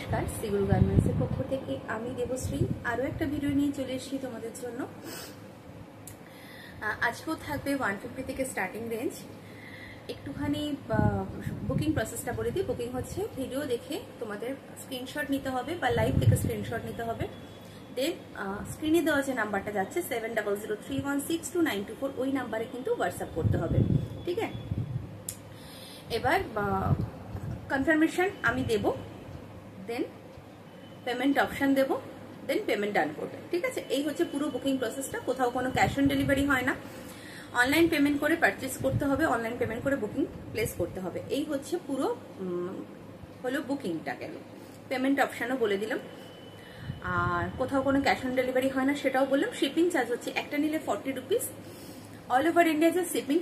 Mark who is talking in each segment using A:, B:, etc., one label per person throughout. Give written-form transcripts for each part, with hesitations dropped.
A: নমস্কার, সিগুরু গার্মেন্টসের পক্ষ থেকে আমি দেবশ্রী আরও একটা ভিডিও নিয়ে চলে এসেছি তোমাদের জন্য। আজকেও থাকবে 150 থেকে স্টার্টিং রেঞ্জ। একটুখানি বুকিং প্রসেসটা বলে দিই। বুকিং হচ্ছে ভিডিও দেখে তোমাদের স্ক্রিনশট নিতে হবে বা লাইভ থেকে স্ক্রিনশট নিতে হবে। দেন স্ক্রিনে দেওয়া যে নাম্বারটা যাচ্ছে 7003162924 ওই নাম্বারে কিন্তু হোয়াটসঅ্যাপ করতে হবে, ঠিক আছে? এবার কনফার্মেশন আমি দেব, দেন পেমেন্ট অপশন দেব, দেন পেমেন্ট ডান করবে, ঠিক আছে? এই হচ্ছে পুরো বুকিং প্রসেসটা। কোথাও কোনো ক্যাশ অন ডেলিভারি হয় না, অনলাইন পেমেন্ট করে পারচেস করতে হবে, অনলাইন পেমেন্ট করে বুকিং প্লেস করতে হবে। এই হচ্ছে পুরো হলো বুকিংটা গেল। পেমেন্ট অপশানও বলে দিলাম। আর কোথাও কোনো ক্যাশ অন ডেলিভারি হয় না সেটাও বললাম। শিপিং চার্জ হচ্ছে একটা নিলে 40 রুপিস। অল ওভার ইন্ডিয়া যে শিপিং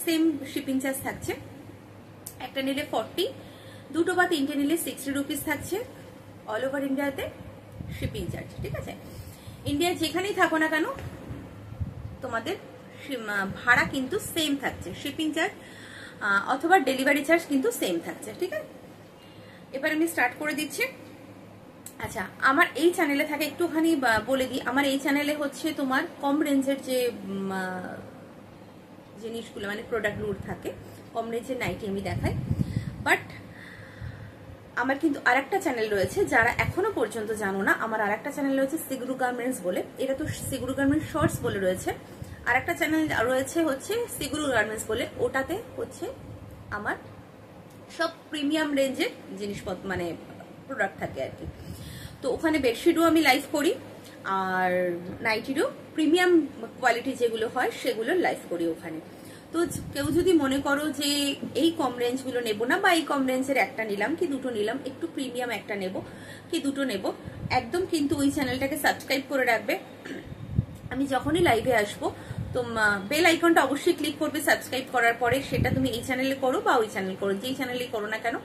A: সেম শিপিং চার্জ থাকছে। একটা নিলে 40, দুটো বা তিনটে নিলে 60 রুপিস থাকছে অল ওভার ইন্ডিয়াতে শিপিং চার্জ, ঠিক আছে? ইন্ডিয়ার যেখানেই থাকো না কেন তোমাদের ভাড়া কিন্তু সেম থাকছে, শিপিং চার্জ অথবা ডেলিভারি চার্জ কিন্তু সেম থাকছে, ঠিক আছে? এবার আমি স্টার্ট করে দিচ্ছি। আচ্ছা, আমার এই চ্যানেলে থাকে একটুখানি বলে দিই, আমার এই চ্যানেলে হচ্ছে তোমার কম রেঞ্জের যে জিনিসগুলো মানে প্রোডাক্টগুলো থাকে, কম রেঞ্জের নাইটি আমি দেখাই। বাট আমার কিন্তু আরেকটা চ্যানেল রয়েছে, যারা এখনো পর্যন্ত জানো না, আমার আরেকটা চ্যানেল রয়েছে সিগুরু গার্মেন্টস বলে। এটা তো সিগুরু গার্মেন্টস শর্টস বলে রয়েছে। আরেকটা চ্যানেল রয়েছে হচ্ছে সিগুরু গার্মেন্টস বলে, ওটাতে হচ্ছে আমার সব প্রিমিয়াম রেঞ্জের জিনিসপত্র মানে প্রোডাক্ট থাকে আর কি। তো ওখানে বেডশিটও আমি লাইভ করি, আর নাইটিরও প্রিমিয়াম কোয়ালিটি যেগুলো হয় সেগুলো লাইভ করি ওখানে। তো কেউ যদি মনে করো যে এই কম রেঞ্জগুলো নেবো না, বা এই কম রেঞ্জের একটা নিলাম কি দুটো নিলাম, একটু প্রিমিয়াম একটা নেব কি দুটো নেব, একদম কিন্তু ওই চ্যানেলটাকে সাবস্ক্রাইব করে রাখবে। আমি যখনই লাইভে আসবো তো বেল আইকনটা অবশ্যই ক্লিক করবে সাবস্ক্রাইব করার পরে। সেটা তুমি এই চ্যানেলে করো বা ওই চ্যানেল করো, যেই চ্যানেলেই করো না কেন,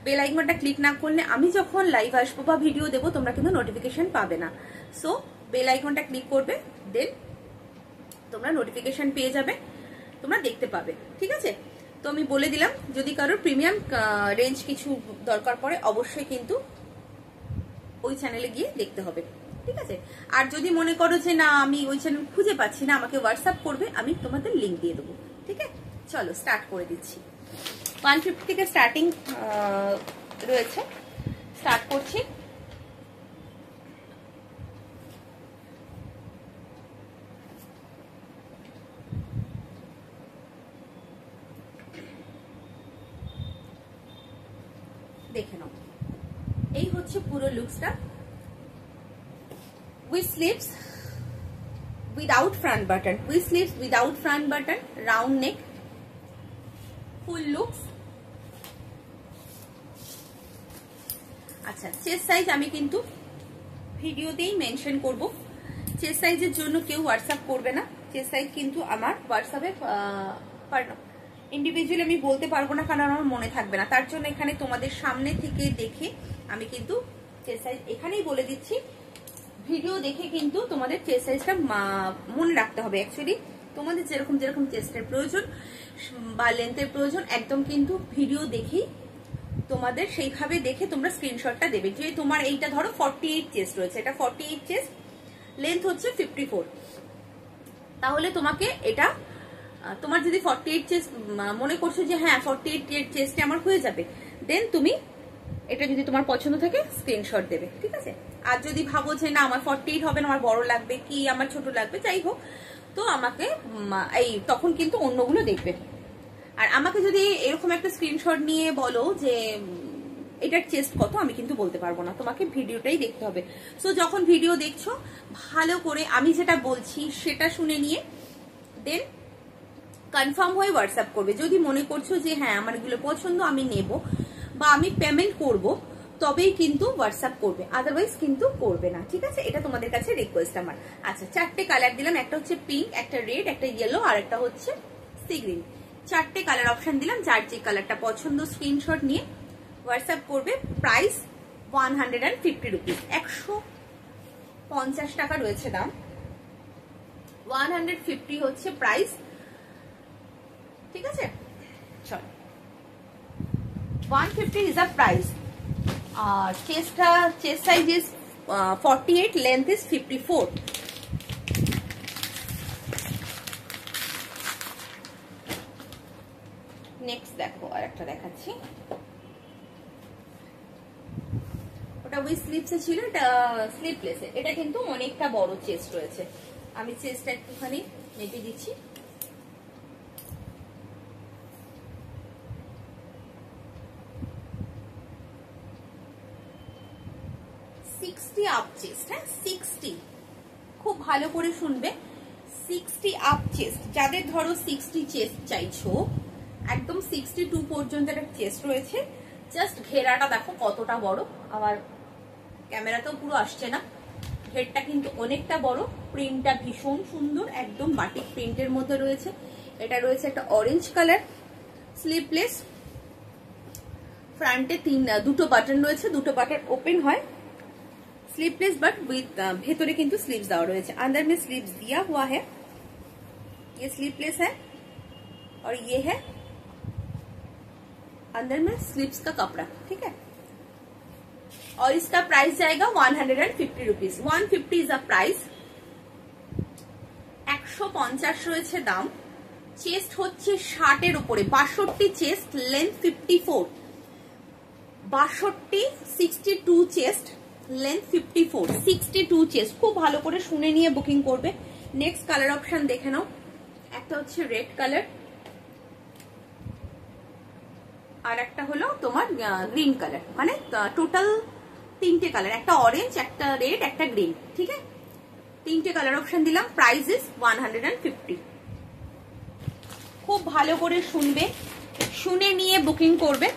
A: বেল আইকনটা ক্লিক না করলে আমি যখন লাইভ আসবো বা ভিডিও দেবো তোমরা কিন্তু নোটিফিকেশন পাবে না। সো বেল আইকনটা ক্লিক করবে, দেন তোমরা নোটিফিকেশন পেয়ে যাবে, তোমরা দেখতে পাবে, ঠিক আছে? তো আমি বলে দিলাম, যদি কারোর প্রিমিয়াম রেঞ্জ কিছু দরকার পড়ে অবশ্যই কিন্তু ওই চ্যানেলে গিয়ে দেখতে হবে, ঠিক আছে? আর যদি মনে করো যে না আমি ওই চ্যানেল খুঁজে পাচ্ছি না, আমাকে হোয়াটসঅ্যাপ করবে, আমি তোমাদের লিঙ্ক দিয়ে দেবো, ঠিক আছে? চলো স্টার্ট করে দিচ্ছি। 150 থেকে স্টার্টিং রয়েছে, স্টার্ট করছি। দেখে নাও, এই হচ্ছে পুরো লুকসটা। With sleeves without front button, with sleeves without front button, round neck, full looks. আচ্ছা, চেস্ট সাইজ আমি কিন্তু ভিডিওতেই মেনশন করব। চেস্ট সাইজের জন্য কেউ হোয়াটসঅ্যাপ করবে না, চেস্ট সাইজ কিন্তু আমার হোয়াটসঅ্যাপে ইন্ডিভিজুয়ালি আমি বলতে পারবো না, কারণ আমার মনে থাকবে না। তার জন্য এখানে তোমাদের সামনে থেকে দেখে আমি কিন্তু চেস্ট সাইজ এখানেই বলে দিচ্ছি। ভিডিও দেখে কিন্তু তোমাদের চেস্ট সাইজটা মনে রাখতে হবে। অ্যাকচুয়ালি তোমাদের যেরকম যেরকম চেস্টের প্রয়োজন বা লেন্থের প্রয়োজন, একদম কিন্তু ভিডিও দেখেই তোমাদের সেইভাবে দেখে তোমরা স্ক্রিনশটটা দেবে। যে তোমার এইটা ধরো 48 চেস্ট রয়েছে, এটা 48 চেস্ট, লেন্থ হচ্ছে 54, তাহলে তোমাকে এটা তোমার যদি 48 চেস্ট মনে করছো যে হ্যাঁ 48 চেস্টে আমার হয়ে যাবে, দেন তুমি এটা যদি তোমার পছন্দ থাকে স্ক্রিনশট দেবে, ঠিক আছে? আর যদি ভাবো যে না আমার 48 হবে না, আমার বড় লাগবে কি আমার ছোট লাগবে, যাই হোক, তো আমাকে এই তখন কিন্তু অন্যগুলো দেখবে। আর আমাকে যদি এরকম একটা স্ক্রিনশট নিয়ে বলো যে এটার চেস্ট কত, আমি কিন্তু বলতে পারবো না, তোমাকে ভিডিওটাই দেখতে হবে। সো যখন ভিডিও দেখছো ভালো করে আমি যেটা বলছি সেটা শুনে নিয়ে দেন কনফার্ম হয়ে হোয়াটসঅ্যাপ করবে। যদি মনে করছো যে হ্যাঁ আমার এগুলো পছন্দ, আমি নেব বা আমি পেমেন্ট করব, তবেই কিন্তু হোয়াটসঅ্যাপ করবে, আদারওয়াইজ কিন্তু করবে না, ঠিক আছে? এটা তোমাদের কাছে রিকোয়েস্ট আমার। আচ্ছা, 4টে কালার দিলাম, একটা হচ্ছে পিঙ্ক, একটা রেড, একটা ইয়েলো, আর একটা হচ্ছে সি গ্রিন। 4টে কালার অপশন দিলাম, যার যে কালারটা পছন্দ স্ক্রিনশট নিয়ে হোয়াটসঅ্যাপ করবে। প্রাইস 150 রুপিস, 150 টাকা রয়েছে দাম, 150 হচ্ছে প্রাইস, ঠিক আছে? চলো, 150 is the price. और chest size is 48, length is 54। Next देखो और একটা দেখাচ্ছি, ওটা উইথ স্লিভস এ ছিল, এটা স্লিভলেস এ। এটা কিন্তু অনেকটা বড় চেস্ট রয়েছে। আমি চেস্টটা একটুখানি মেপে দিচ্ছি। 60 আপ চেস্ট, হ্যাঁ 60, খুব ভালো করে শুনবে, 60 আপ চেস্ট। যাদের ধরো 60 চেস্ট চাইছো, একদম 62 পর্যন্ত একটা চেস্ট রয়েছে। জাস্ট ঘেরাটা দেখো কতটা বড়, আবার ক্যামেরাতেও পুরো আসছে না। হেডটা কিন্তু অনেকটা বড়, প্রিন্টটা ভীষণ সুন্দর, একদম বাটিক প্রিন্টের মধ্যে রয়েছে। এটা রয়েছে একটা অরেঞ্জ কালার, স্লিভলেস, ফ্রন্টে দুটো বাটন রয়েছে, দুটো বাটন ওপেন হয়, स्लीवलेस बट विथ भेतरे किंतु स्लीव्स देवा रही है। अंदर में स्लीव्स दिया हुआ है, ये स्लीवलेस है और ये है अंदर में स्लीव्स का कपड़ा, ठीक है। और इसका प्राइस जाएगा 150 रुपीज। 150 is a price. 150 রয়েছে দাম। চেস্ট হচ্ছে 60 এর উপরে, 62 chest, length 54, 62, 62 chest, length 54, 62 chest. খুব ভালো করে শুনে নিয়ে বুকিং করবে। নেক্সট কালার অপশন দেখে নাও, একটা হচ্ছে রেড কালার, আর একটা হলো তোমার গ্রিন কালার। মানে টোটাল তিনটে কালার, একটা অরেঞ্জ, একটা রেড, একটা গ্রিন, ঠিক আছে। তিনটে কালার অপশন দিলাম। Price is 150। খুব ভালো করে শুনবে, শুনে নিয়ে বুকিং করবে।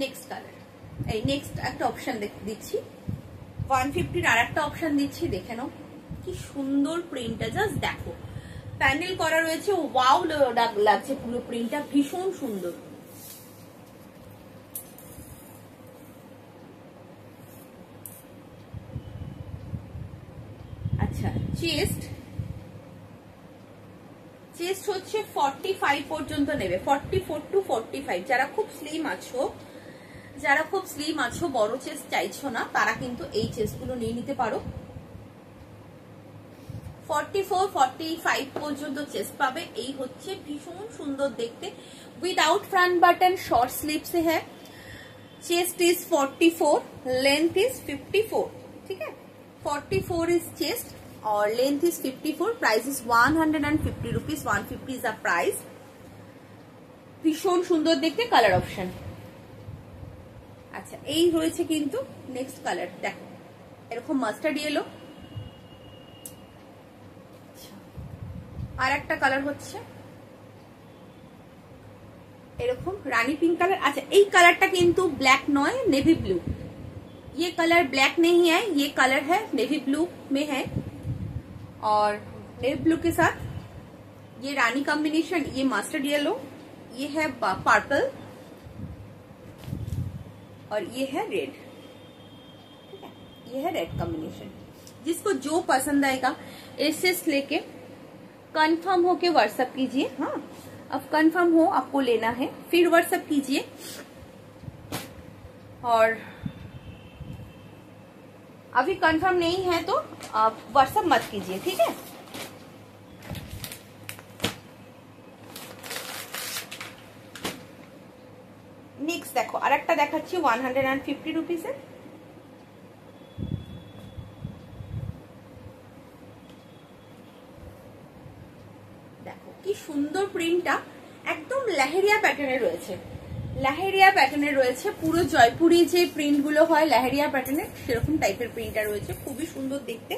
A: नेक्स्ट कलर, नेक्स्ट एक ऑप्शन दिच्छी 150 আর একটা অপশন দিচ্ছি, দেখে নাও কি সুন্দর প্রিন্টটা। জাস্ট দেখো, প্যানেল করা রয়েছে, ওয়াও লাগছে, পুরো প্রিন্টটা ভীষণ সুন্দর। আচ্ছা, চেস্ট হচ্ছে 45 পর্যন্ত নেবে, 44 টু 45। যারা খুব স্লিম আছো, যারা খুব স্লিম আছো, বড় চেস্ট চাইছো না, তারা কিন্তু এই চেস্ট গুলো নিয়ে নিতে পারো। 44, 45 পর্যন্ত চেস্ট পাবে। এই হচ্ছে ভীষণ সুন্দর দেখতে, without front button, short sleeve से है। चेस्ट इज 44, लेंथ इज 54, ठीक है। 44 इज चेस्ट और length is 54। Price is 150 rupees. 150 is the price. ভীষণ সুন্দর দেখতে কালার অপশন। আচ্ছা, এই রয়েছে কিন্তু নেক্সট কালার, দেখো এরকম মাস্টার্ড ইয়েলো, আর একটা কালার হচ্ছে এরকম রানী পিঙ্ক কালার। अच्छा, এই কালারটা কিন্তু ব্ল্যাক নয়, नेवी ब्लू। ये कलर ब्लैक नहीं है, ये कलर है नेवी ब्लू में है, और नेवी ब्लू के साथ ये रानी कॉम्बिनेशन, ये मास्टर्ड येलो, ये है पर्पल और ये है रेड, ठीक है। ये है रेड कॉम्बिनेशन। जिसको जो पसंद आएगा एसएस लेके कंफर्म होके व्हाट्सएप कीजिए। हाँ, अब कंफर्म हो आपको लेना है, फिर व्हाट्सएप कीजिए। और अभी कंफर्म नहीं है तो आप व्हाट्सएप मत कीजिए, ठीक है। नेक्स्ट देखो, আর একটা দেখাচ্ছি 150 রুপিসের। দেখো কি সুন্দর প্রিন্টটা, একদম লেহেরিয়া প্যাটার্নে রয়েছে। লেহেরিয়া প্যাটার্নে রয়েছে, পুরো জয়পুরি যে প্রিন্ট গুলো হয় লেহেরিয়া প্যাটার্নের, সেরকম টাইপের প্রিন্টটা রয়েছে, খুবই সুন্দর দেখতে।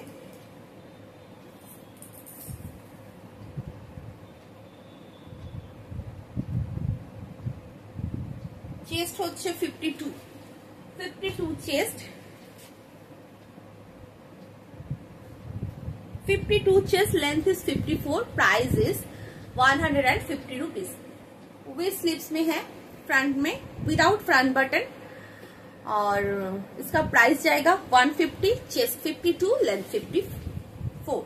A: চেস্ট হচ্ছে 52 chest, 52 chest, length is 54। Price is 150 rupees. With sleeves में है, फ्रंट में विदाउट फ्रंट बटन, और इसका प्राइस जाएगा 150। Chest 52, length 54।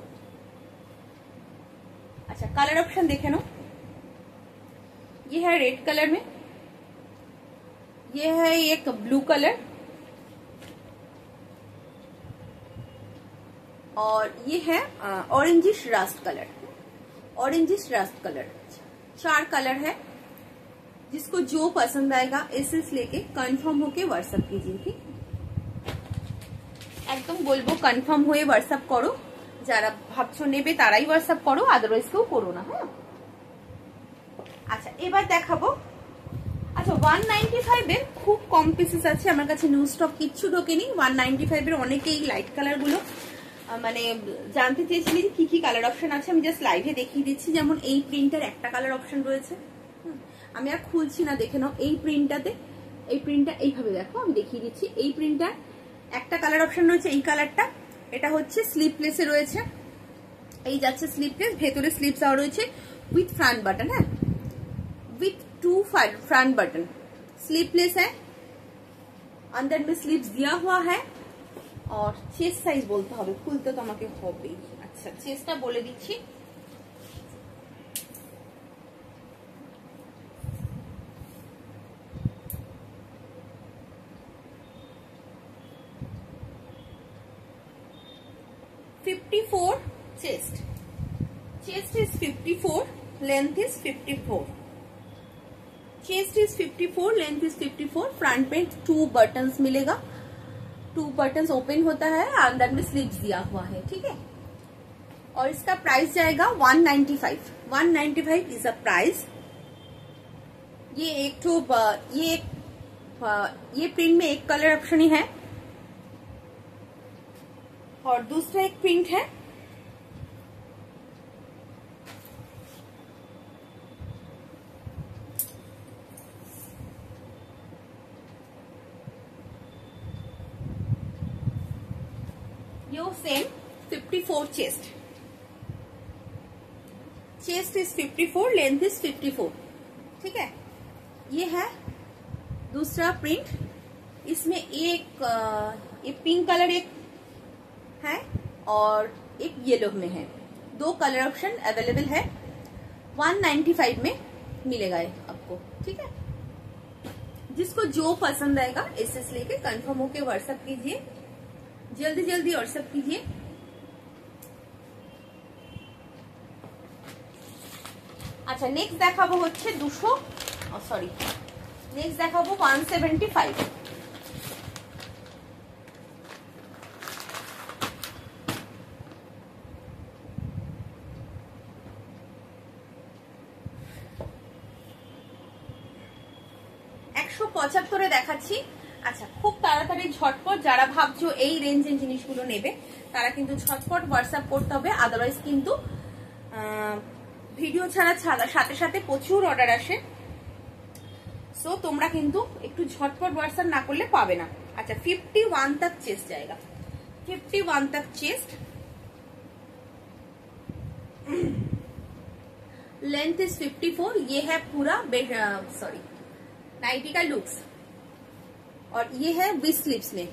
A: अच्छा कलर ऑप्शन देखे लो, ये है रेड कलर में, ये है एक ब्लू कलर, और ये है orangish rust colour, orangish rust colour. 4 colour है, जिसको जो पसंद आएगा एसएस लेके कंफर्म होके व्हाट्सएप कीजिए। ठीक, একদম বলবো কনফার্ম হয়ে হোয়াটসঅ্যাপ করো, যারা ভাবছো নেবে তারাই হোয়াটসঅ্যাপ করো, আদারওয়াইজ কেউ করো না। হ্যাঁ, আচ্ছা এবার দেখাবো। আচ্ছা 195 এর খুব কম পিসেস আছে আমার কাছে, নিউ স্টক কিচ্ছু ঢোকেনি। 195 এর অনেকেই লাইট কালার গুলো মানে জানতে চেয়েছিলি কি কি কালার অপশন আছে, আমি জাস্ট লাইভে দেখিয়ে দিচ্ছি। যেমন এই প্রিন্টার একটা কালার অপশন রয়েছে, আমি আর খুলছি না, দেখে নাও। এই প্রিন্টটাতে, এই প্রিন্টটা এইভাবে দেখো, আমি দেখিয়ে দিচ্ছি। এই প্রিন্টটার একটা কালার অপশন রয়েছে, এই কালারটা, এটা হচ্ছে স্লিপলেসে রয়েছে, এই যাচ্ছে স্লিপলেস, ভেতরে স্লিপস দেওয়া রয়েছে উইথ फ्रंट बटन है, विथ 2 फ्रंट बटन, स्लीपलेस है, अंदर में स्लीव्स दिया हुआ है, और चेस्ट साइज बोलते হবে, খুলতে তো আমাকে হবে। আচ্ছা চেস্টটা বলে দিচ্ছি, chest, chest is 54, length is 54, chest is 54, length is 54, front में 2 बटन्स मिलेगा, 2 बटन्स ओपन होता है, अंदर में स्लीव्स दिया हुआ है। ठीक है, और इसका प्राइस जाएगा 195, 195 इज अ प्राइस। ये एक तो ये प्रिंट में एक कलर ऑप्शन ही है, और दूसरा एक प्रिंट है, यो same 54 chest, chest is 54, length is 54। ठीक है, ये है दूसरा प्रिंट, इसमें एक ये पिंक कलर एक है और एक येलो में है, 2 कलर ऑप्शन अवेलेबल है, 195 में मिलेगा ये आपको। ठीक है, जिसको जो पसंद आएगा एसएस लेके कंफर्म होके व्हाट्सएप कीजिए, जल्दी जल्दी व्हाट्सएप कीजिए। अच्छा नेक्स्ट দেখাবো হচ্ছে 200, সরি নেক্সট দেখাবো 175। দেখাচ্ছি। আচ্ছা খুব তাড়াতাড়ি ঝটপট যারা ভাবছো এই রেঞ্জের জিনিসগুলো নেবে তারা কিন্তু ঝটপট হোয়াটসঅ্যাপ করতে হবে, আদারওয়াইজ কিন্তু ভিডিও ছাড়া সাথে সাথে প্রচুর অর্ডার আসে, সো তোমরা কিন্তু একটু ঝটপট হোয়াটসঅ্যাপ না করলে পাবে না। अच्छा 51 तक चेस्ट जाएगा, 51 तक चेस्ट, लेंथ इज 54, ये है पूरा सॉरी नाइटी का लुक्स, और ये है वी स्लीव्स में,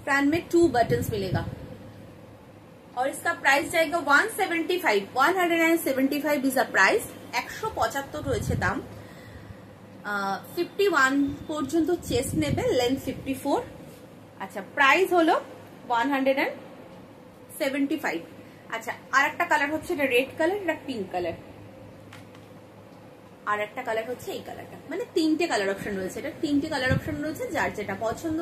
A: फ्रंट में 2 बटन्स मिलेगा, और इसका प्राइस जाएगा 175, 175 इज अ प्राइस। 175 রয়েছে দাম। 51 পর্যন্ত চেস্ট নেবে, লেন্থ 54। আচ্ছা প্রাইস হলো 175। আচ্ছা আর একটা কালার হচ্ছে এটা রেড কালার, এটা পিঙ্ক কালার, আর একটা কালার হচ্ছে এই কালারটা, মানে 3টে কালার অপশন রয়েছে, এটা 3টে কালার অপশন রয়েছে, যার যেটা পছন্দ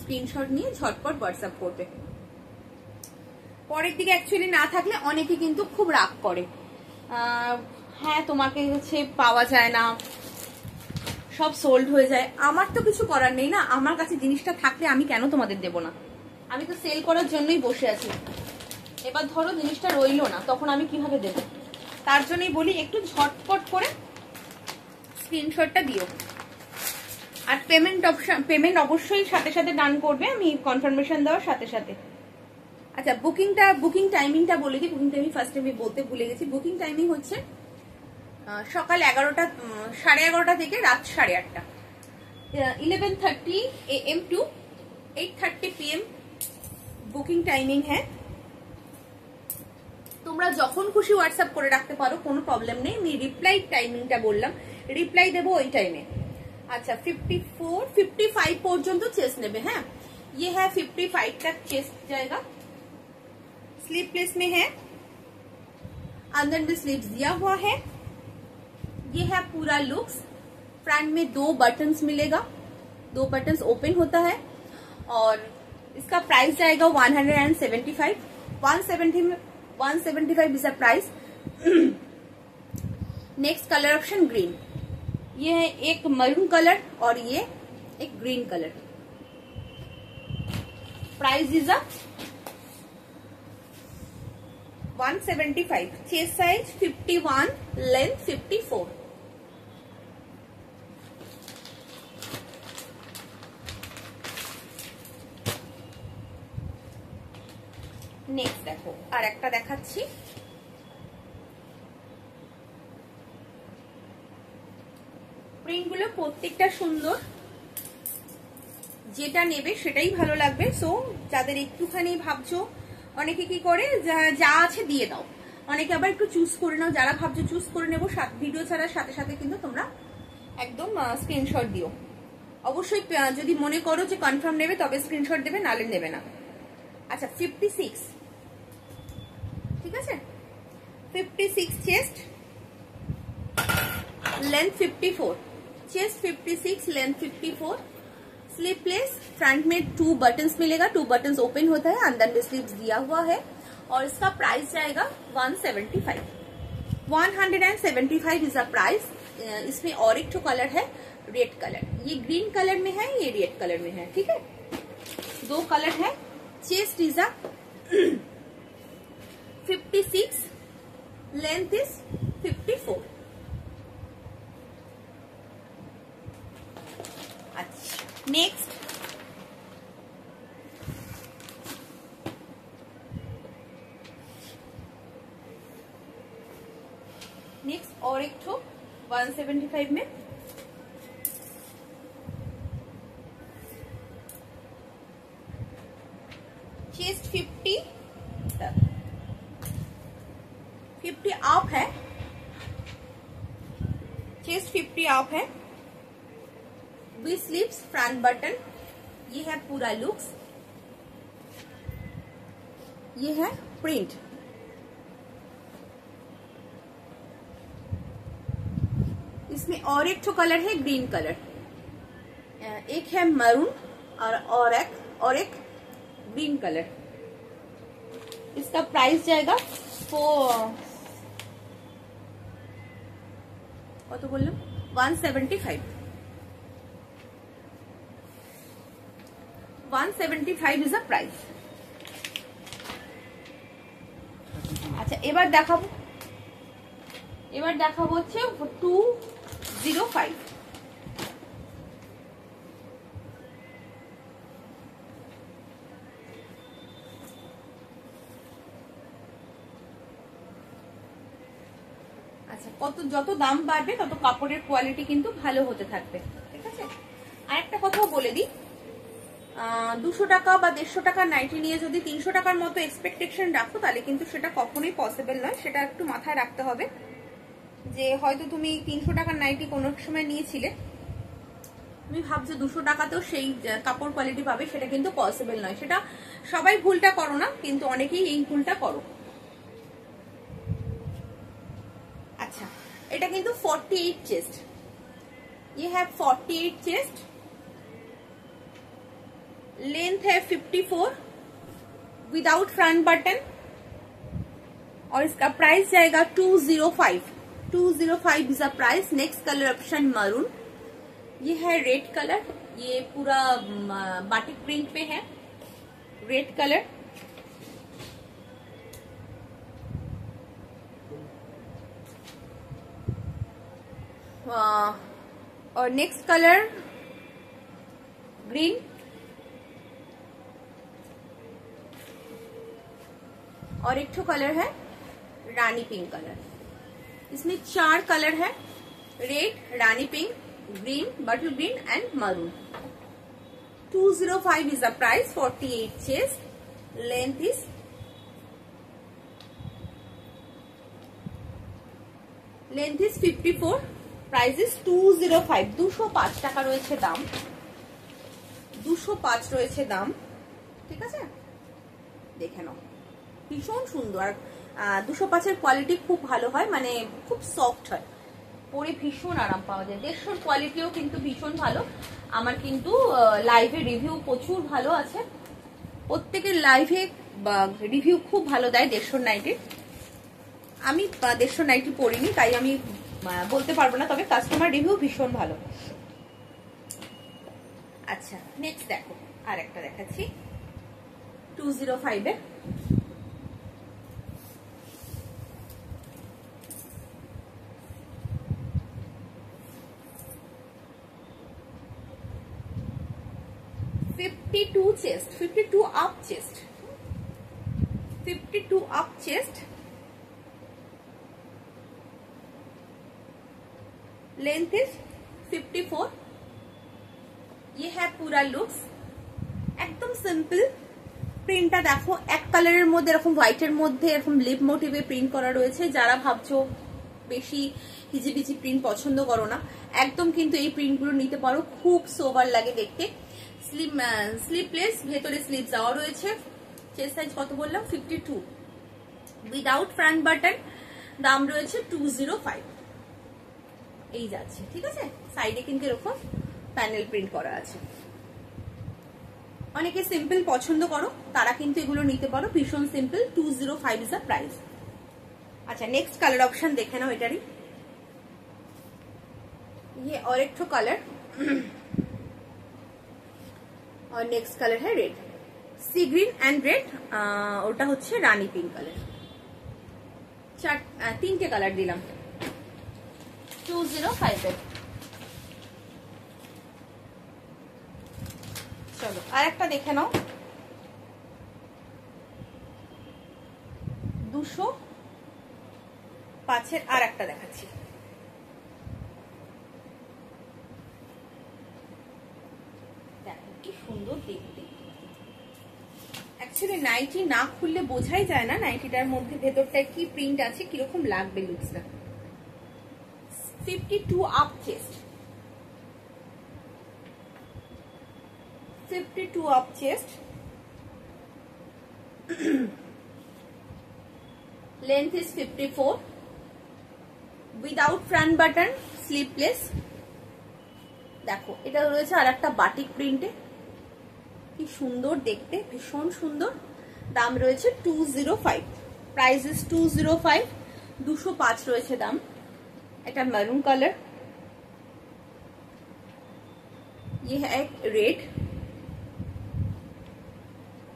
A: স্ক্রিনশট নিয়ে ঝটপট হোয়াটসঅ্যাপ করবে। পরের দিকে অ্যাকচুয়ালি না থাকলে অনেকে কিন্তু খুব রাগ করে, হ্যাঁ তোমাকে হচ্ছে পাওয়া যায় না, সব সোল্ড হয়ে যায়। আমার তো কিছু করার নেই না, আমার কাছে জিনিসটা থাকলে আমি কেন তোমাদের দেব না, আমি তো সেল করার জন্যই বসে আছি। এবার ধরো জিনিসটা রইলো না, তখন আমি কিভাবে দেব? তার জন্যই বলি একটু ঝটপট করে স্ক্রিনশটটা দিও। আর পেমেন্ট অবশ্যই সাথে সাথে ডান করবে, আমি কনফার্মেশন দেওয়ার সাথে সাথে। আচ্ছা বুকিং টাইমিংটা বলে দিই, বুকিং টাইমিং ফার্স্ট আমি বলতে ভুলে গেছি। বুকিং টাইমিং হচ্ছে সকাল 11:30 থেকে রাত 8:30, 11:30 AM to 8:30 PM booking timing है। তোমরা তোমরা যখন খুশি হোয়াটসঅ্যাপ করে রাখতে পারো, কোনো প্রবলেম নেই। আমি রিপ্লাই টাইমিংটা বললাম, রিপ্লাই দেবো ওই টাইমে। अच्छा 54 55 পর্যন্ত চেস্ট নেবে। হ্যাঁ, ये है 55 तक चेस्ट जाएगा। स्लीवलेस में है, अंदर में स्लीव्स दिया हुआ है। ये है पूरा लुक्स। फ्रंट में 2 बटन्स मिलेगा, 2 बटन्स ओपन होता है और इसका प्राइस जाएगा 175। 175 is the price. Next colour option green. ये है एक मरून कलर और ये एक green colour. Price is 175। Chest size 51, length 54। Next देखो আর একটা দেখাচ্ছি। প্রিন্টগুলো প্রত্যেকটা সুন্দর, যেটা নেবে সেটাই ভালো লাগবে। সো যাদের একটুখানি ভাবছো, অনেকে কি করে যা আছে দিয়ে দাও, অনেকে আবার একটু চুজ করে নাও। যারা ভাবছো চুজ করে নেবো, ভিডিও ছাড়ার সাথে সাথে কিন্তু তোমরা একদম স্ক্রিনশট দিও। অবশ্যই যদি মনে করো যে কনফার্ম নেবে তবে স্ক্রিনশট দেবে, নালে নেবে না। আচ্ছা 56, ঠিক আছে। 56 chest, length 54। Chest 56, length 54। Sleeveless, front में 2 बटन्स मिलेगा, 2 बटन्स ओपन होता है, अंदर में स्लीव्स दिया हुआ है और इसका प्राइस जाएगा 175। 175 इज द प्राइस। इसमें और एक तो कलर है रेड कलर, ये ग्रीन कलर में है, ये रेड कलर में है, ठीक है। 2 कलर है। Chest is 56, length is 54। अच्छा नेक्स्ट और एक ठो 175 में। चेस्ट 50 अप है, चेस्ट 50 अप है। V sleeves, front button. ये है पूरा लुक्स, ये है प्रिंट। इसमें और एक तो कलर है ग्रीन कलर, एक है मरून और एक ग्रीन कलर। इसका प्राइस जाएगा कत बोललाम 175। 175 इज द प्राइस। अच्छा এবার দেখাবো হচ্ছে 205। আচ্ছা যত দাম বাড়বে তত কাপড়ের কোয়ালিটি কিন্তু ভালো হতে থাকবে, ঠিক আছে। আরেকটা কথাও বলে দিই, 200 টাকা বা 150 টাকার নাইটি নিয়ে যদি 300 টাকার মতো এক্সপেকটেশন রাখো তাহলে কিন্তু সেটা কখনোই পসিবল নয়। সেটা একটু মাথায় রাখতে হবে যে হয়তো তুমি 300 টাকার নাইটি কোনো সময় নিয়েছিলে, তুমি ভাবছো 200 টাকাতেও সেই কাপড় কোয়ালিটি পাবে, সেটা কিন্তু পসিবল নয়। সেটা সবাই ভুলটা করো না, কিন্তু অনেকেই এই ভুলটা করো। अच्छा এটা কিন্তু 48 चेस्ट, ये है 48 चेस्ट। लेंथ है 54 विदाउट फ्रंट बटन और इसका प्राइस जाएगा 205। 205 is the price. Next colour option maroon. ये है रेड कलर, ये पूरा बाटिक प्रिंट पे है, रेड कलर। और नेक्स्ट कलर ग्रीन। और एक तो कलर है रानी पिंक कलर। इसमें 4 कलर है, रेड, रानी पिंक, ग्रीन, बटल green and maroon. 205 is the price। 48 chest, length is length is 54, price is 205, 205 টাকা রয়েছে দাম, 205 রয়েছে দাম, ঠিক আছে? দেখে নাও, ভীষণ সুন্দর। 205-এর কোয়ালিটি খুব ভালো হয়, মানে খুব সফট হয়, পরে ভীষণ আরাম পাওয়া যায়। 150-র কোয়ালিটিও কিন্তু ভীষণ ভালো। আমার কিন্তু লাইভে রিভিউ প্রচুর ভালো আছে, প্রত্যেকের লাইভে রিভিউ খুব ভালো দেয় 150 নাইটির। আমি 150 নাইটি পরিনি, তাই আমি বলতে পারবো না, তবে কাস্টমার রিভিউ ভীষণ ভালো। আচ্ছা, নেক্সট দেখো, আর একটা দেখাচ্ছি 205-এর। Chest, 52 up chest, 52 up chest, length is 54। ये है पूरा लुक्स, एकदम सिंपल। প্রিন্টটা দেখো, এক কালারের মধ্যে এরকম হোয়াইটের মধ্যে এরকম লিপ মোটিভে প্রিন্ট করা রয়েছে। যারা ভাবছো বেশি হিজিবিজি প্রিন্ট পছন্দ করো না, একদম কিন্তু এই প্রিন্টগুলো নিতে পারো, খুব সোবার লাগে দেখতে। স্লিপলেস, ভেতরে স্লিপ দেওয়া রয়েছে। চেস্ট সাইজ কত বললাম? 52, উইদাউট ফ্রন্ট বাটন। দাম রয়েছে 205, এই যাচ্ছে, ঠিক আছে? সাইডে কিন্তু এরকম প্যানেল প্রিন্ট করা আছে। অনেকে সিম্পল পছন্দ করো, তারা কিন্তু এগুলো নিতে পারো, ভীষণ সিম্পল। 205 is the price. अच्छा, नेक्स्ट कलर ऑप्शन देखे ना एटारी, ये और एक ठो कलर और नेक्स्ट कलर है red, sea green and red, ওটা হচ্ছে রানী পিঙ্ক কালার। তিনটে কালার দিলাম 205 এর। চলো আর একটা দেখে নাও, 205 এর আর একটা দেখাচ্ছি। দেখো কি সুন্দর দেখতে। অ্যাকচুয়ালি নাইটি না খুললে বোঝাই যায় না নাইটিটার মধ্যে ভেতরটায় কি প্রিন্ট আছে, কিরকম লাগবে লুকসটা। 52 up chest, 52 up chest, length is 54, without front button, sleeveless। দেখো এটা রয়েছে আর একটা বাটিক প্রিন্টে, কি সুন্দর দেখতে, ভীষণ সুন্দর। দাম রয়েছে 205, প্রাইস ইজ 205, 205 রয়েছে দাম। এটা মেরুন কালার, ये है रेड।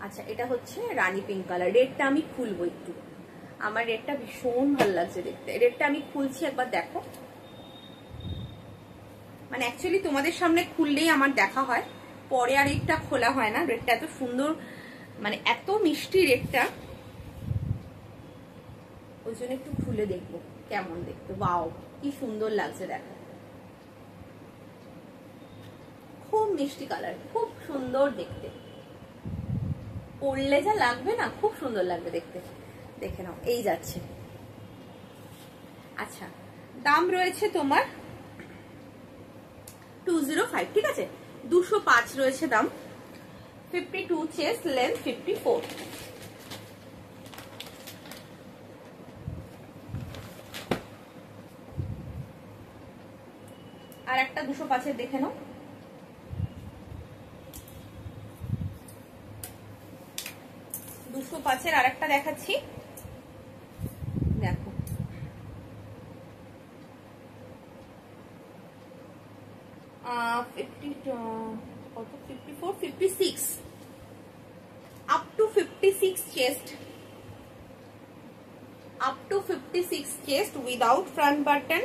A: আচ্ছা, এটা হচ্ছে রানী পিঙ্ক কালার। রেডটা আমি খুলবো একটু, আমার রেডটা ভীষণ ভালো লাগছে দেখতে। রেডটা আমি খুলছি, একবার দেখো। মানে অ্যাকচুয়ালি তোমাদের সামনে খুললেই আমার দেখা হয়, পরে আর রেডটা খোলা হয় না। রেডটা এত সুন্দর, মানে এত মিষ্টি রেডটা, ওই জন্য একটু খুলে দেখবো কেমন দেখতে। ওয়াও, কি সুন্দর লাগছে দেখো, খুব মিষ্টি কালার, খুব সুন্দর দেখতে। পরলে যা লাগবে না, খুব সুন্দর লাগবে দেখতে। দেখে নাও, এই যাচ্ছে। আচ্ছা, দাম রয়েছে তোমার 205, ঠিক আছে? 205 রয়েছে দাম। 52 চেস্ট, লেন্থ 54। আর একটা 205 দেখে নাও। পাঁচের আর একটা দেখাচ্ছি, দেখো। কত? 54, 56, up to 56 chest, up to 56 chest without front button।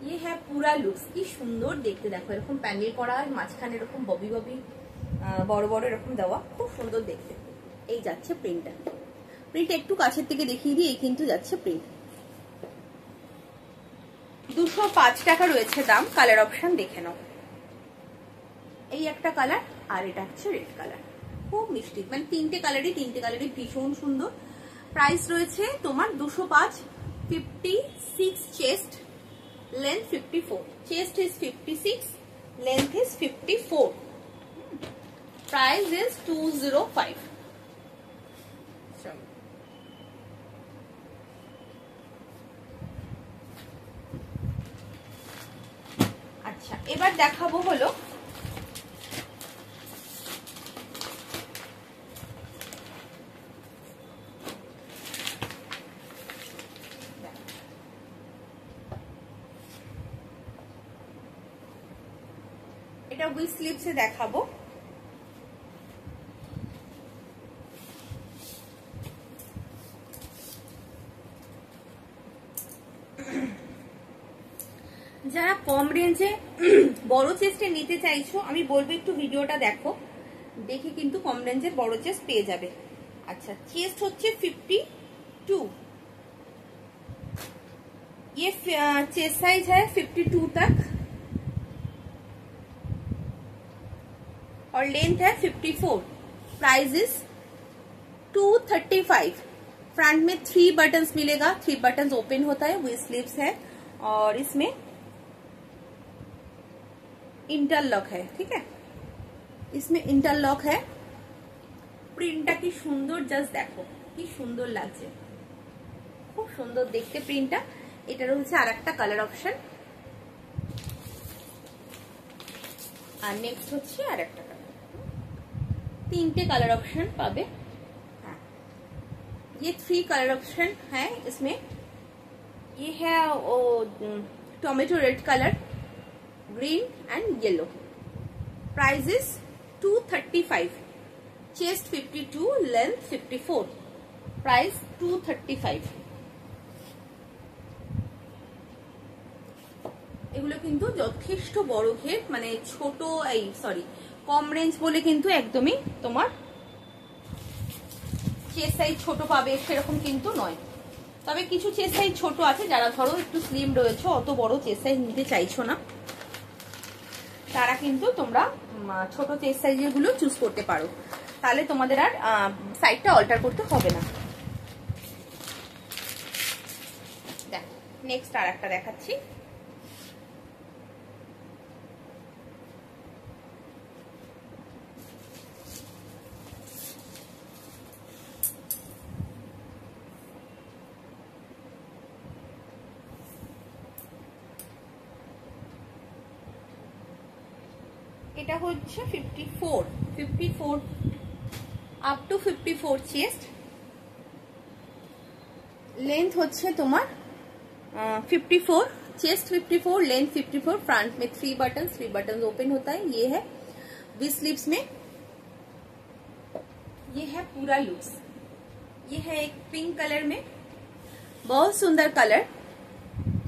A: ये है पूरा लुक्स, কি সুন্দর দেখতে দেখো, এরকম প্যানেল করা, মাঝখানে এরকম ববি ববি বড় বড় এরকম দেওয়া, খুব সুন্দর দেখতে। এই যাচ্ছে প্রিন্টটা। প্রিন্ট একটু কাছের থেকে দেখিয়ে দিই, এই কিন্তু যাচ্ছে প্রিন্ট। 205 টাকা রয়েছে দাম। কালার অপশন দেখে নাও, এই একটা কালার আর এটা হচ্ছে রেড কালার, খুব মিষ্টি। মানে তিনটে কালারই ভীষণ সুন্দর। প্রাইস রয়েছে তোমার 205, 56 chest, length 54. Chest is 56, length is 54. Price is 205. আচ্ছা, এবার দেখাবো হলো এটা উইথ স্লিভসে দেখাবো। যারা কম রেঞ্জে বড় চেস্টে নিতে চাইছো আমি বলবো একটু ভিডিওটা দেখো, দেখে কিন্তু কম রেঞ্জের বড় চেস্ট পেয়ে যাবে। अच्छा चेस्ट होच्छे 52, ये चेस्ट साइज है 52 तक और लेंथ है 54। Price is 235। फ्रंट में 3 बटन्स मिलेगा, 3 बटन्स ओपन होता है, विद स्लीव्स है और इसमें इंटरलॉक है। ठीक है, इसमें इंटरलॉक है। প্রিন্টটা কি সুন্দর, জাস্ট দেখো কি সুন্দর লাগছে, খুব সুন্দর দেখতে প্রিন্টটা। এটা রয়েছে আরেকটা কালার অপশন, আর নেক্সট হচ্ছে আরেকটা কালার। 3টে কালার অপশন পাবে। हाँ, ये 3 कलर ऑप्शन है इसमें। ये है tomato red colour, green and yellow. Price is 235। Chest 52, length 54। Price 235। এগুলো কিন্তু যথেষ্ট বড় ঘের, মানে ছোট এই সরি কম রেঞ্জ বলে কিন্তু একদমই তোমার চেস্ট সাইজ ছোট পাবে সেরকম কিন্তু নয়। তবে কিছু চেস্ট সাইজ ছোট আছে, যারা ধরো একটু স্লিম রয়েছে, অত বড় চেস্ট সাইজ নিতে চাইছো না, তারা কিন্তু তোমরা ছোট চেস্ট সাইজের গুলো চুজ করতে পারো, তাহলে তোমাদের আর সাইজটা অল্টার করতে হবে না। দেখো নেক্সট আর একটা দেখাচ্ছি। এটা হচ্ছে 54 আপ টু 54 চেস্ট। लेंथ হচ্ছে তোমার 54, चेस्ट 54, लेंथ 54। फ्रंट में 3 बटन ओपन होता है, ये है विद स्लीव्स में। ये है पूरा लुक्स। ये है एक पिंक कलर में, बहुत सुंदर कलर।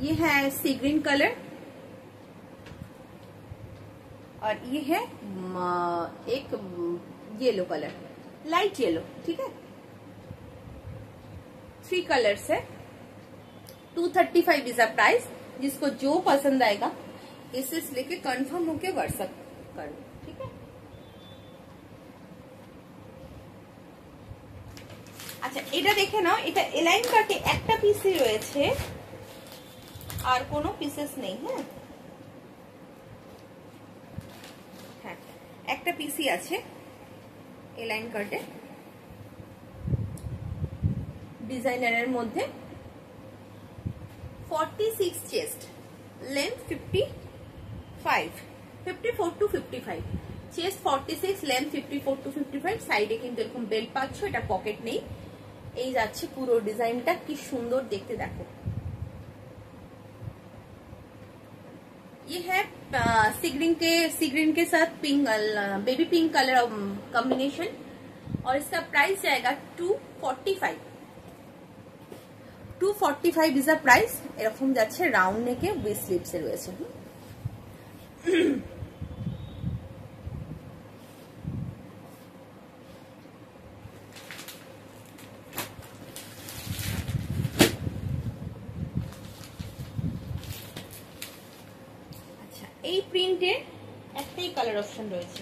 A: ये है सी ग्रीन कलर और ये है एक येलो कलर, लाइट येलो। ठीक है, 3 कलर्स है। 235 इज अ प्राइस। जिसको जो पसंद आएगा इसे लेके कंफर्म होके व्हाट्सएप करो। ठीक है, আচ্ছা এটা দেখে নাও, এটা এলাইন কাটে একটা পিসই রয়েছে, আর কোনো পিসেস নেই। হ্যাঁ, একটা পিসই আছে এলাইন কাটে ডিজাইনারের মধ্যে। 46 chest, length 55, 54 to 55। Chest 46, length 54 to 55। সাইডে কিন্তু এরকম বেল্ট পাচ্ছ, এটা পকেট নেই। এই যাচ্ছে পুরো ডিজাইনটা, কি সুন্দর দেখতে দেখো। ये है सी ग्रीन के साथ pink, baby pink colour combination, और इसका प्राइस जाएगा 245। 245 इज अ प्राइस। এরকম যাচ্ছে রাউন্ড নেকে উইথ স্লিভস এ রয়েছে। আচ্ছা এই প্রিন্টে একটাই কালার অপশন রয়েছে,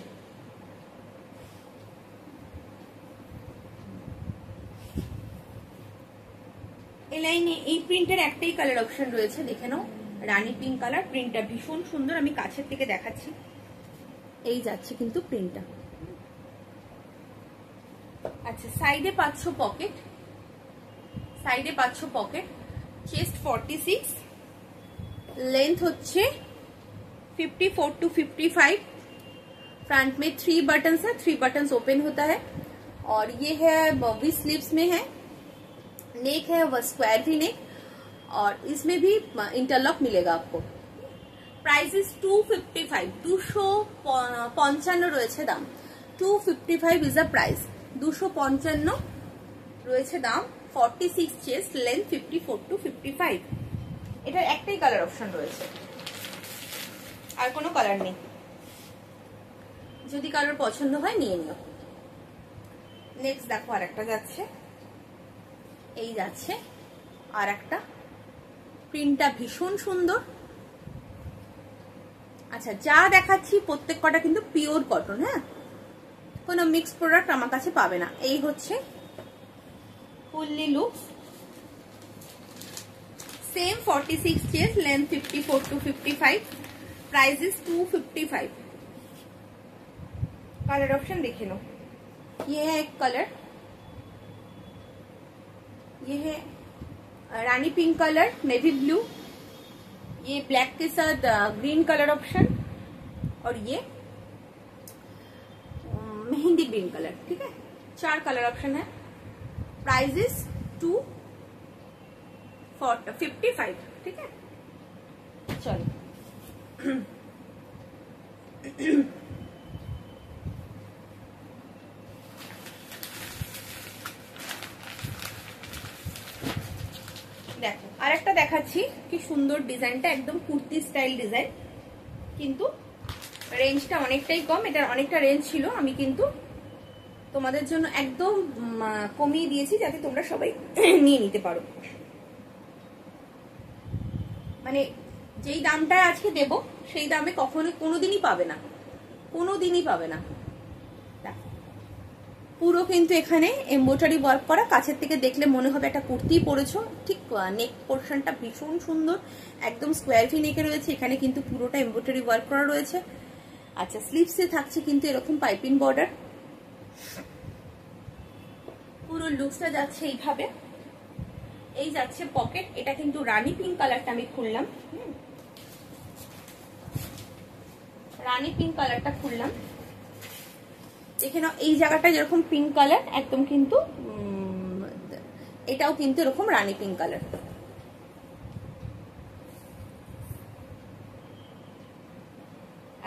A: এই লাইনে এই প্রিন্টের একটাই কালার অপশন রয়েছে, দেখে নাও, রানী পিঙ্ক কালার। প্রিন্টটা ভীষণ সুন্দর, আমি কাছের থেকে দেখাচ্ছি। এই যাচ্ছে কিন্তু প্রিন্টটা। আচ্ছা, সাইডে পাচ্ছ পকেট, সাইডে পাচ্ছ পকেট। চেস্ট 46, लेंथ হচ্ছে 54 to 55। फ्रंट में 3 बटन है, 3 बटन ओपन होता है। और ये है वी स्लीव्स में है। नेक है वह स्क्वायर भी नेक, और इसमें भी इंटरलॉक मिलेगा आपको। प्राइस इज 255, 255 রয়েছে দাম। 255 ইজ আ প্রাইস, 255 রয়েছে দাম। 46 চেস্ট, লেন্থ 54 to 55। এটার একটাই কালার অপশন রয়েছে, আর কোনো কালার নেই। যদি কালার পছন্দ হয় নিয়ে নিও। নেক্সট দেখো আর একটা যাচ্ছে, এই যাচ্ছে আর একটা। প্রিন্টটা ভীষণ সুন্দর। আচ্ছা, যা দেখাচ্ছি প্রত্যেক কটা কিন্তু পিওর কটন, হ্যাঁ, কোনো মিক্স প্রোডাক্ট আমার কাছে পাবে না। এই হচ্ছে fully looks. Same 46 chest, length 54 to 55। Price is 255। Colour option देखे लो, ये है एक कलर, ये है रानी पिंक कलर, नेवी ब्लू, ये ब्लैक के साथ ग्रीन कलर ऑप्शन, और ये मेहंदी ग्रीन कलर। ठीक है, 4 कलर ऑप्शन है। Price is 255। ठीक है, चलो দেখো আরেকটা দেখাচ্ছি, কি সুন্দর ডিজাইনটা, একদম কুর্তি স্টাইল ডিজাইন, কিন্তু রেঞ্জটা অনেকটাই কম। এটার অনেকটা রেঞ্জ ছিল, আমি কিন্তু তোমাদের জন্য একদম কমিয়ে দিয়েছি যাতে তোমরা সবাই নিয়ে নিতে পারো। মানে যেই দামটা আজকে দেব সেই দামে কখনো কোনোদিনই পাবে না, কোনোদিনই পাবে না। পুরো কিন্তু এখানে এমব্রয়ডারি ওয়ার্ক করা, কাছের থেকে দেখলে মনে হবে একটা কুর্তি পরেছো। ঠিক নেক পোর্শনটা ভীষণ সুন্দর, একদম স্কোয়ার ভি নেকে রয়েছে, এখানে কিন্তু পুরোটা এমব্রয়ডারি ওয়ার্ক করা রয়েছে। আচ্ছা, স্লিভসে থাকছে কিন্তু এরকম পাইপিং বর্ডার। পুরো লুকসটা যাচ্ছে এইভাবে। এই যাচ্ছে পকেট, এটা কিন্তু রানী পিঙ্ক কালারটা আমি খুললাম, রানী পিঙ্ক কালারটা খুললাম। দেখে নাও, এই জায়গাটা যেরকম পিঙ্ক কালার একদম, কিন্তু এটাও কিন্তু এরকম রানী পিঙ্ক কালার।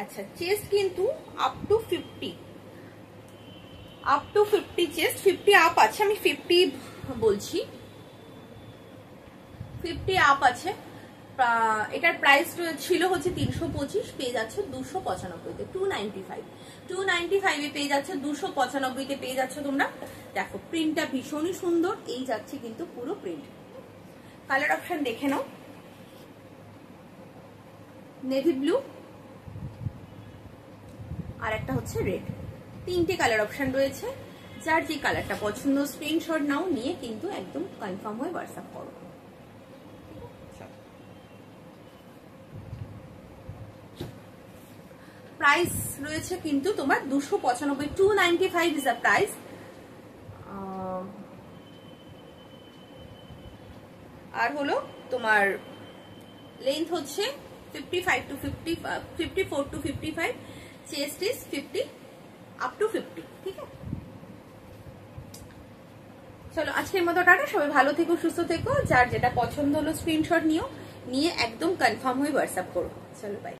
A: আচ্ছা, চেস্ট কিন্তু up to 50, up to 50 chest, 50 up আছে, আমি 50 বলছি, 50 আপ আছে। এটার প্রাইস ছিল হচ্ছে 325, পেয়ে যাচ্ছে 295-তে, 295 পেয়ে যাচ্ছে, 295-তে পেয়ে যাচ্ছে তোমরা। দেখো প্রিন্টটা ভীষণই সুন্দর, এই যাচ্ছে কিন্তু পুরো প্রিন্ট। কালার অপশন দেখে নাও, নেভি ব্লু, আর একটা হচ্ছে রেড। 3টে কালার অপশন রয়েছে, যার যে কালারটা পছন্দ স্ক্রিনশট নাও, নিয়ে কিন্তু একদম কনফার্ম হয়ে হোয়াটসঅ্যাপ করো। প্রাইস রয়েছে কিন্তু তোমার 295, 295 ইজ দ্য প্রাইস। আর হলো তোমার লেন্থ হচ্ছে 54 to 55, chest is 50 up to 50। ঠিক আছে, চলো আজকের মতো টাটা, সবাই ভালো থেকো, সুস্থ থেকো। যার যেটা পছন্দ হলো স্ক্রিনশট নিয়ে একদম কনফার্ম হয়ে হোয়াটসঅ্যাপ করো। চলো বাই।